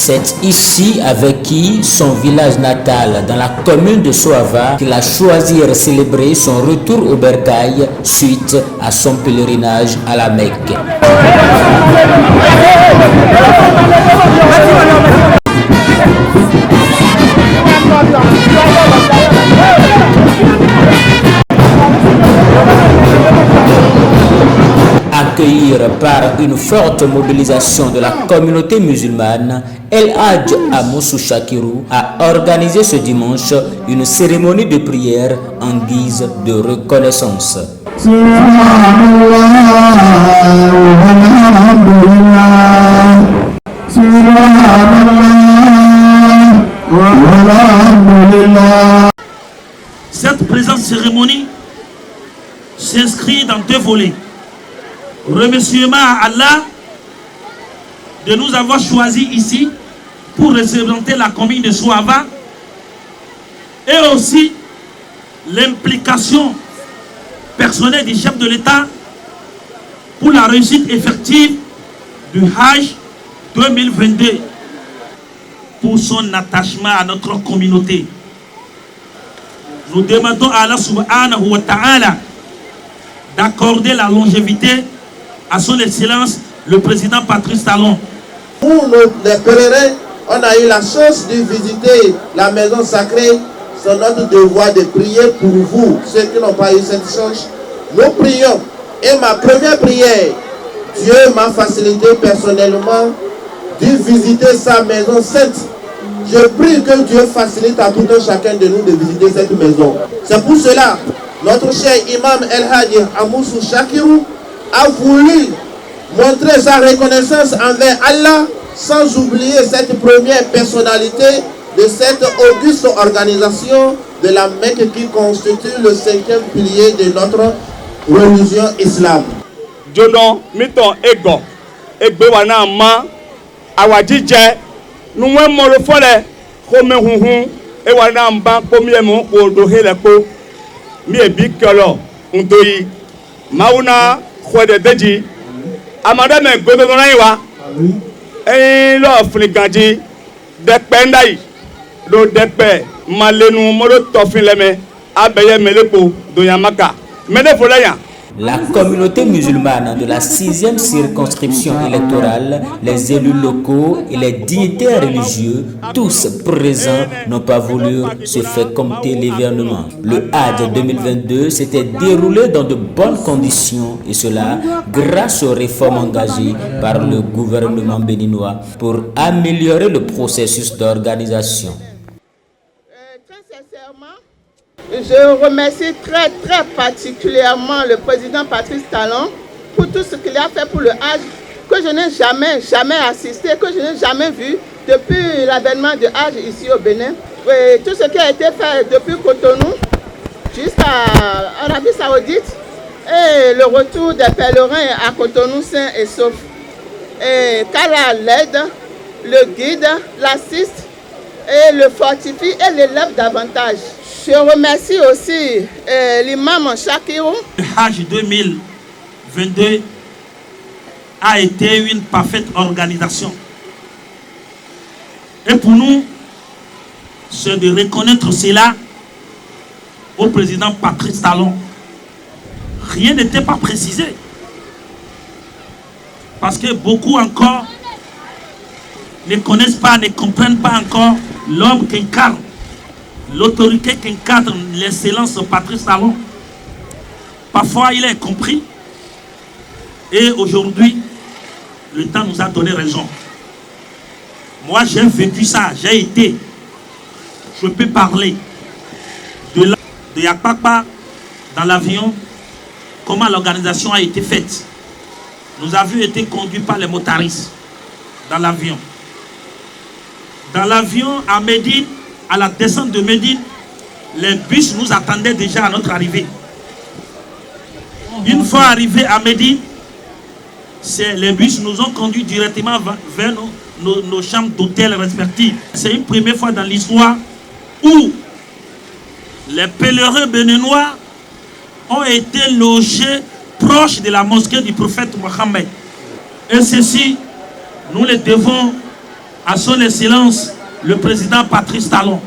C'est ici, avec qui son village natal, dans la commune de Soava, qu'il a choisi de célébrer son retour au bercail suite à son pèlerinage à la Mecque. Accueillir par une forte mobilisation de la communauté musulmane, El Hadj Amoussou Chakirou a organisé ce dimanche une cérémonie de prière en guise de reconnaissance. Cette présente cérémonie s'inscrit dans deux volets. Remerciement à Allah de nous avoir choisis ici pour représenter la commune de Soava et aussi l'implication personnelle du chef de l'État pour la réussite effective du Hajj 2022 pour son attachement à notre communauté. Nous demandons à Allah subhanahu wa ta'ala d'accorder la longévité à son excellence le président Patrice Talon. Nous, les pèlerins, on a eu la chance de visiter la maison sacrée. C'est notre devoir de prier pour vous, ceux qui n'ont pas eu cette chance. Nous prions. Et ma première prière, Dieu m'a facilité personnellement de visiter sa maison sainte. Je prie que Dieu facilite à tout un chacun de nous de visiter cette maison. C'est pour cela, notre cher imam El Hadj Amoussou Chakirou a voulu montrer sa reconnaissance envers Allah sans oublier cette première personnalité de cette auguste organisation de la Mecque qui constitue le 5e pilier de notre religion islam. Jono miton ego egbe wana ma awadije nuwe moro fole kome hunhun e wana mba pomi emo odo hele ko mi ebi kolo ndoyi mauna khode deji amada me godo naiwa lo fliganji depe ndai do depe malenu moro tofin leme abeye melepo do yamaka mede folaya. La communauté musulmane de la 6e circonscription électorale, les élus locaux et les dignitaires religieux, tous présents, n'ont pas voulu se faire compter l'événement. Le Hajj 2022 s'était déroulé dans de bonnes conditions et cela grâce aux réformes engagées par le gouvernement béninois pour améliorer le processus d'organisation. Je remercie très particulièrement le président Patrice Talon pour tout ce qu'il a fait pour le Hajj, que je n'ai jamais assisté, que je n'ai jamais vu depuis l'avènement du Hajj ici au Bénin. Et tout ce qui a été fait depuis Cotonou jusqu'à Arabie Saoudite et le retour des pèlerins à Cotonou sain et sauf. Et qu'Allah l'aide, le guide, l'assiste et le fortifie et l'élève davantage. Je remercie aussi l'imam Chakirou. Le Hajj 2022 a été une parfaite organisation. Et pour nous, c'est de reconnaître cela au président Patrice Talon. Rien n'était pas précisé. Parce que beaucoup encore ne connaissent pas, ne comprennent pas encore l'homme qu'incarne, l'autorité qu'incarne l'excellence Patrice Talon. Parfois, il est compris. Et aujourd'hui, le temps nous a donné raison. Moi, j'ai vécu ça, j'ai été. Je peux parler de Yakpakpa dans l'avion, comment l'organisation a été faite. Nous avions été conduits par les motaristes dans l'avion. Dans l'avion à Médine, à la descente de Médine, les bus nous attendaient déjà à notre arrivée. Une fois arrivés à Médine, les bus nous ont conduits directement vers nos chambres d'hôtel respectives. C'est une première fois dans l'histoire où les pèlerins béninois ont été logés proches de la mosquée du prophète Mohammed. Et ceci, nous le devons à son excellence le président Patrice Talon.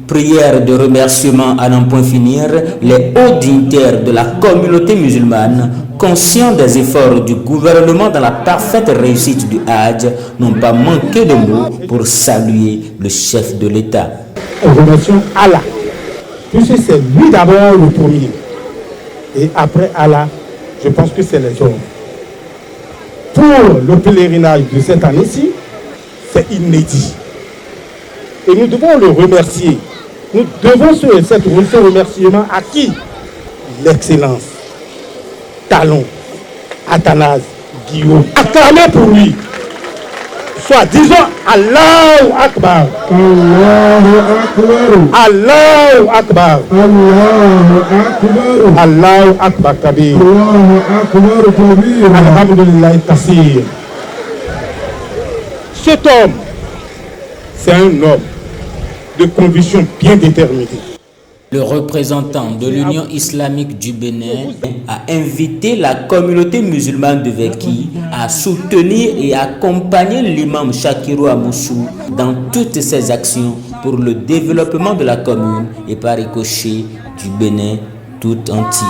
Prière de remerciement à n'en point finir, les hauts dignitaires de la communauté musulmane, conscients des efforts du gouvernement dans la parfaite réussite du Hajj, n'ont pas manqué de mots pour saluer le chef de l'État. Remercions Allah, puisque c'est lui d'abord le premier. Et après Allah, je pense que c'est les hommes. Pour le pèlerinage de cette année-ci, c'est inédit. Et nous devons le remercier. Nous devons ce remerciement à qui? L'excellence. Talon, Athanase, Guillaume. Acclamez pour lui. Soit disons Allahu Akbar. Allahu Akbar. Allahu Akbar. Allahu Akbar. Allahu Akbar Kabir. Allahu Akbar Kabir. Alhamdulillah Kassir. Cet homme, c'est un homme de conviction bien déterminée. Le représentant de l'Union islamique du Bénin a invité la communauté musulmane de Veki à soutenir et accompagner l'imam Shakirou Amoussou dans toutes ses actions pour le développement de la commune et par ricochet du Bénin tout entier.